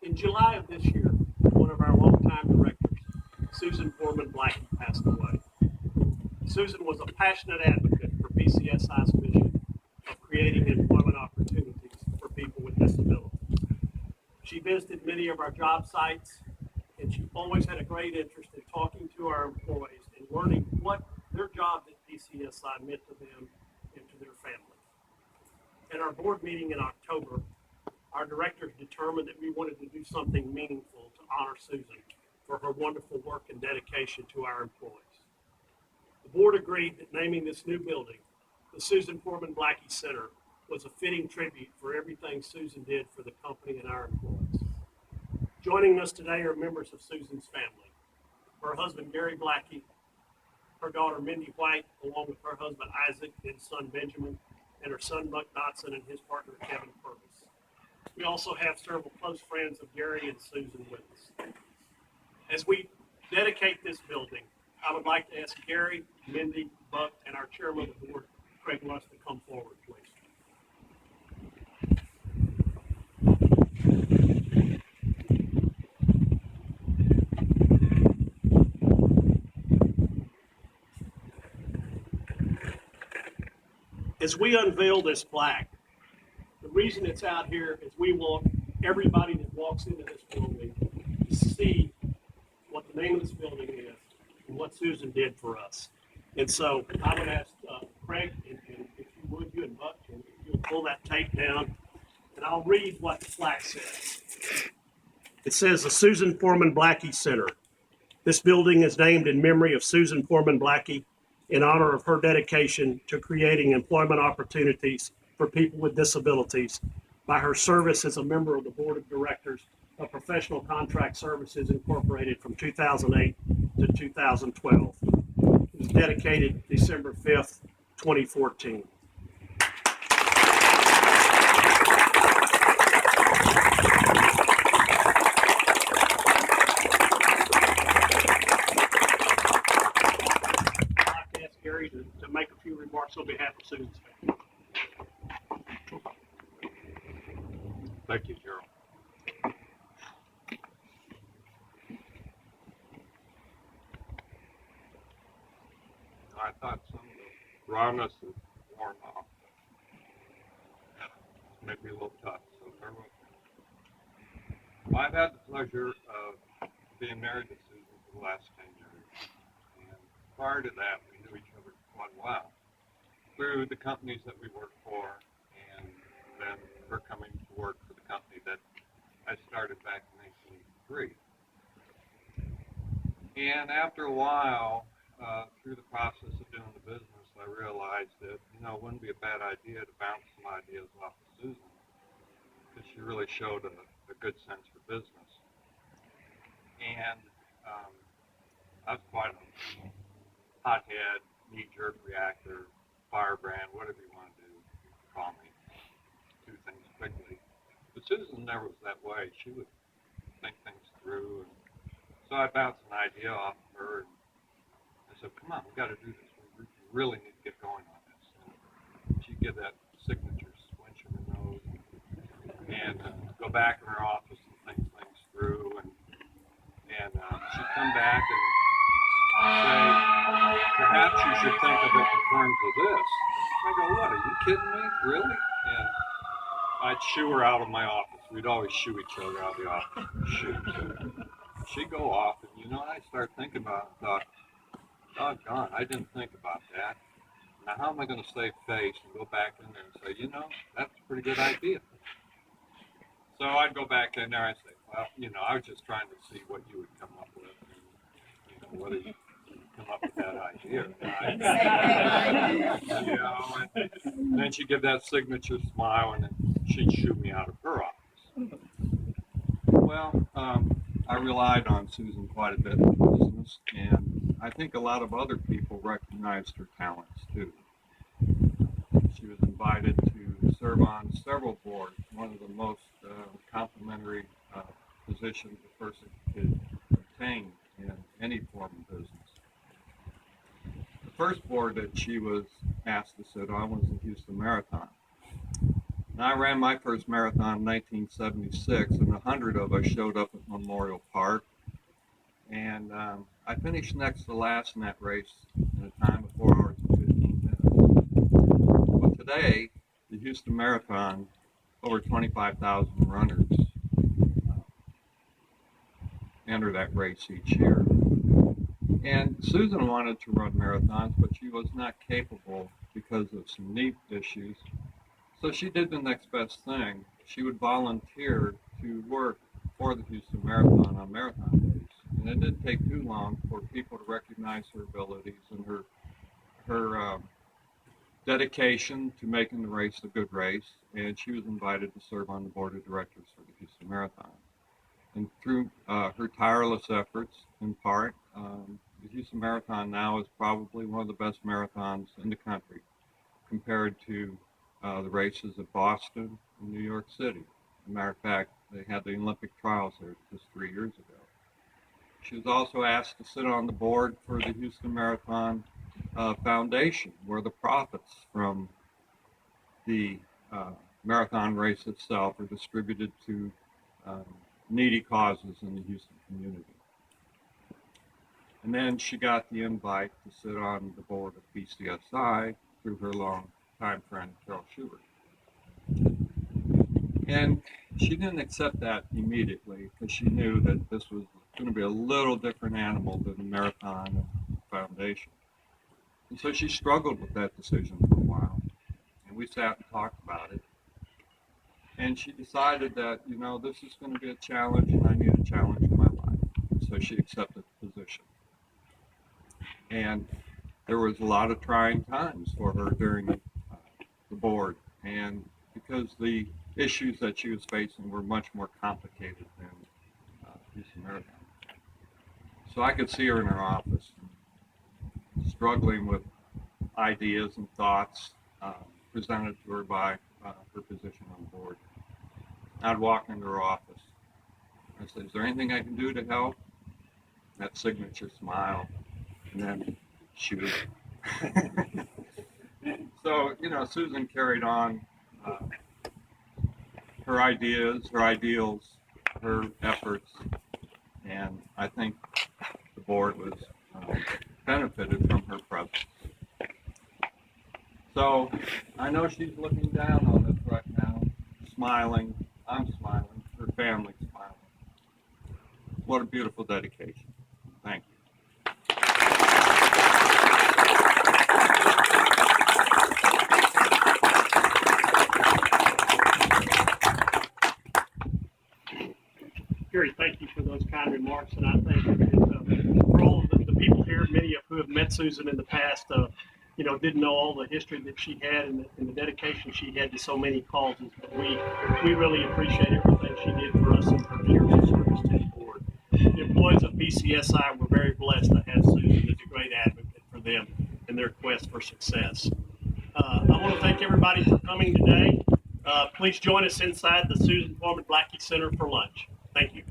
In July of this year, one of our longtime directors, Susan Poorman Blackie, passed away. Susan was a passionate advocate for PCSI's mission of creating employment opportunities for people with disabilities. She visited many of our job sites, and she always had a great interest in talking to our employees and learning what their job at PCSI meant to them and to their families. At our board meeting in October, our directors determined that we wanted to do something meaningful to honor Susan for her wonderful work and dedication to our employees. The board agreed that naming this new building, the Susan Poorman Blackie Center, was a fitting tribute for everything Susan did for the company and our employees. Joining us today are members of Susan's family. Her husband, Gary Blackie, her daughter, Mindy White, along with her husband, Isaac, and son, Benjamin, and her son, Buck Dotson, and his partner, Kevin Purvis. We also have several close friends of Gary and Susan with us. As we dedicate this building, I would like to ask Gary, Mindy, Buck, and our chairman of the board, Craig Luss, to come forward, please. As we unveil this plaque, the reason it's out here is we want everybody that walks into this building to see what the name of this building is and what Susan did for us. And so I would ask Craig, and if you would, you and Buck, and you'll pull that tape down, and I'll read what the plaque says. It says the Susan Poorman Blackie Center. This building is named in memory of Susan Poorman Blackie in honor of her dedication to creating employment opportunities for people with disabilities by her service as a member of the board of directors of Professional Contract Services Incorporated from 2008 to 2012. It was dedicated December 5th, 2014. Gary to make a few remarks on behalf of Susan's family. Thank you, Gerald. I thought some of the rawness is worn off. It's maybe a little tough, so bear with me. Well, I've had the pleasure of being married to Susan for the last 10 years. And prior to that, we knew each other quite well through the companies that we worked for, and then her coming to work for the company that I started back in 1983. And after a while, through the process of doing the business, I realized that, it wouldn't be a bad idea to bounce some ideas off of Susan, because she really showed a good sense for business. And I was quite a hothead, knee-jerk reactor, firebrand, whatever you want to do, call me, do things quickly. But Susan never was that way. She would think things through. And so I bounced an idea off of her, and I said, come on, we got to do this. We really need to get going on this. And she'd give that signature squinch in her nose and go back in her office and think things through. And she'd come back and say, perhaps you should think of it in terms of this. I go, what, are you kidding me? Really? And I'd shoo her out of my office. We'd always shoo each other out of the office. Shoo. She'd go off, and I start thinking about it and thought, doggone, I didn't think about that. Now how am I going to save face and go back in there and say, that's a pretty good idea. So I'd go back in there and say, well, I was just trying to see what you would come up with, and, whether you come up with that idea or not. And then she'd give that signature smile, and then she'd shoo me out of her office. Well, I relied on Susan quite a bit in the business, and I think a lot of other people recognized her talents too. She was invited to serve on several boards, one of the most complimentary positions a person could obtain in any form of business. The first board that she was asked to sit on was the Houston Marathon. And I ran my first marathon in 1976, and 100 of us showed up at Memorial Park. And I finished next to last in that race in a time of 4 hours and 15 minutes. But today, the Houston Marathon, over 25,000 runners enter that race each year. And Susan wanted to run marathons, but she was not capable because of some knee issues. So she did the next best thing. She would volunteer to work for the Houston Marathon on marathon days. And it didn't take too long for people to recognize her abilities and her dedication to making the race a good race. And she was invited to serve on the board of directors for the Houston Marathon. And through her tireless efforts, in part, the Houston Marathon now is probably one of the best marathons in the country compared to the races at Boston and New York City. As a matter of fact, they had the Olympic trials there just 3 years ago. She was also asked to sit on the board for the Houston Marathon Foundation, where the profits from the marathon race itself are distributed to needy causes in the Houston community. And then she got the invite to sit on the board of PCSI through her longtime friend, Carol Schubert. And she didn't accept that immediately because she knew that this was going to be a little different animal than the marathon and foundation. And so she struggled with that decision for a while. And we sat and talked about it. And she decided that, you know, this is going to be a challenge and I need a challenge in my life. And so she accepted the position. And there was a lot of trying times for her during the board. And because the issues that she was facing were much more complicated than Houston Marathon. So I could see her in her office struggling with ideas and thoughts presented to her by her position on the board. I'd walk into her office. I said, is there anything I can do to help? That signature smile. And then she was... So, you know, Susan carried on her ideas, her ideals, her efforts, and I think the board was benefited from her presence. So I know she's looking down on us right now, smiling. I'm smiling. Her family's smiling. What a beautiful dedication. Thank you. Gary, thank you for those kind remarks, and I think that, for all of the people here, many of who have met Susan in the past, you know, didn't know all the history that she had and the dedication she had to so many causes. But we really appreciate everything she did for us and her years of service to the board. The employees of PCSI were very blessed to have Susan as a great advocate for them in their quest for success. I want to thank everybody for coming today. Please join us inside the Susan Poorman Blackie Center for lunch. Thank you.